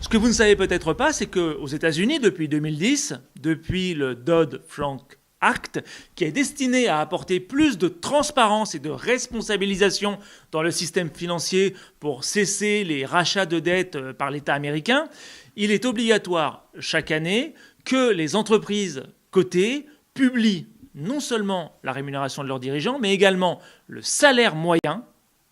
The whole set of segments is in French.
Ce que vous ne savez peut-être pas, c'est qu'aux États-Unis, depuis 2010, depuis le Dodd-Frank Act, qui est destiné à apporter plus de transparence et de responsabilisation dans le système financier pour cesser les rachats de dettes par l'État américain, il est obligatoire chaque année que les entreprises cotées publient non seulement la rémunération de leurs dirigeants, mais également le salaire moyen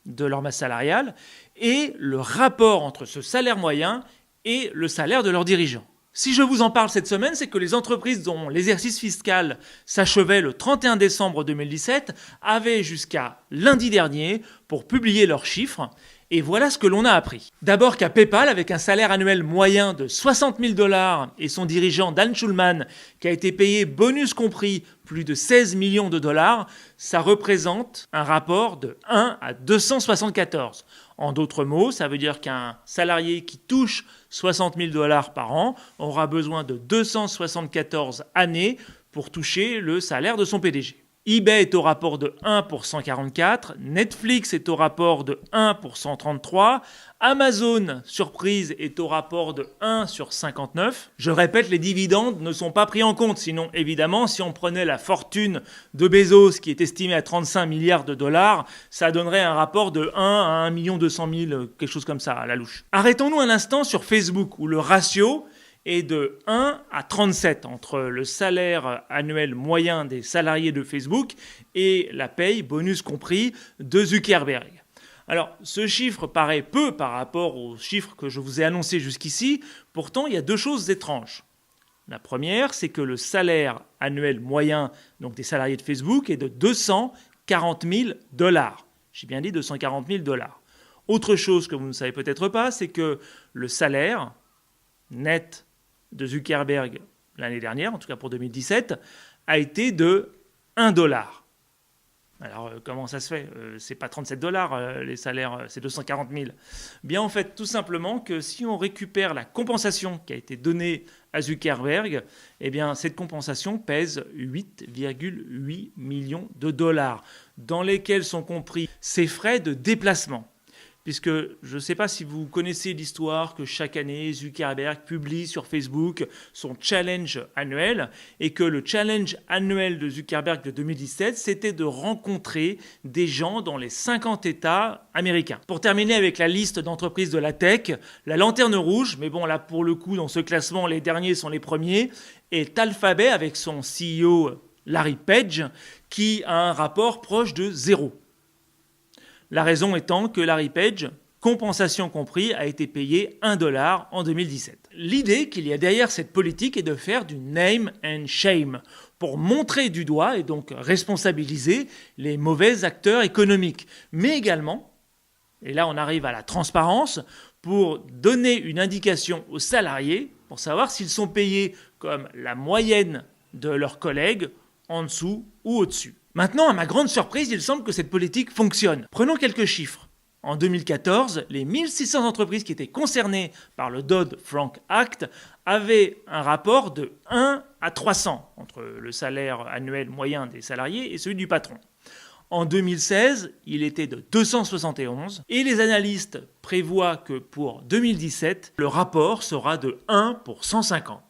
de leur masse salariale et le rapport entre ce salaire moyen et le salaire de leurs dirigeants. Si je vous en parle cette semaine, c'est que les entreprises dont l'exercice fiscal s'achevait le 31 décembre 2017 avaient jusqu'à lundi dernier pour publier leurs chiffres. Et voilà ce que l'on a appris. D'abord qu'à PayPal, avec un salaire annuel moyen de 60 000 $ et son dirigeant Dan Schulman, qui a été payé bonus compris plus de 16 millions de dollars, ça représente un rapport de 1 à 274. En d'autres mots, ça veut dire qu'un salarié qui touche 60 000 $ par an aura besoin de 274 années pour toucher le salaire de son PDG. eBay est au rapport de 1 pour 144, Netflix est au rapport de 1 pour 133, Amazon, surprise, est au rapport de 1 sur 59. Je répète, les dividendes ne sont pas pris en compte, sinon évidemment, si on prenait la fortune de Bezos, qui est estimée à 35 milliards de dollars, ça donnerait un rapport de 1 à 1 200 000, quelque chose comme ça, à la louche. Arrêtons-nous un instant sur Facebook, où le ratio est de 1 à 37 entre le salaire annuel moyen des salariés de Facebook et la paye, bonus compris, de Zuckerberg. Alors, ce chiffre paraît peu par rapport aux chiffres que je vous ai annoncés jusqu'ici, pourtant il y a deux choses étranges. La première, c'est que le salaire annuel moyen donc des salariés de Facebook est de 240 000 $. J'ai bien dit 240 000 $. Autre chose que vous ne savez peut-être pas, c'est que le salaire net de Zuckerberg l'année dernière, en tout cas pour 2017, a été de 1 $. Alors, comment ça se fait ? C'est pas 37 $, les salaires, c'est 240 000. Bien, en fait, tout simplement que si on récupère la compensation qui a été donnée à Zuckerberg, eh bien, cette compensation pèse 8,8 millions de dollars, dans lesquels sont compris ses frais de déplacement. Puisque je ne sais pas si vous connaissez l'histoire que chaque année, Zuckerberg publie sur Facebook son challenge annuel et que le challenge annuel de Zuckerberg de 2017, c'était de rencontrer des gens dans les 50 États américains. Pour terminer avec la liste d'entreprises de la tech, la lanterne rouge, mais bon là pour le coup dans ce classement, les derniers sont les premiers, est Alphabet avec son CEO Larry Page qui a un rapport proche de 0. La raison étant que Larry Page, compensation compris, a été payé 1 $ en 2017. L'idée qu'il y a derrière cette politique est de faire du name and shame pour montrer du doigt et donc responsabiliser les mauvais acteurs économiques, mais également, et là on arrive à la transparence, pour donner une indication aux salariés pour savoir s'ils sont payés comme la moyenne de leurs collègues, en dessous ou au-dessus. Maintenant, à ma grande surprise, il semble que cette politique fonctionne. Prenons quelques chiffres. En 2014, les 1600 entreprises qui étaient concernées par le Dodd-Frank Act avaient un rapport de 1 à 300 entre le salaire annuel moyen des salariés et celui du patron. En 2016, il était de 271 et les analystes prévoient que pour 2017, le rapport sera de 1 pour 150.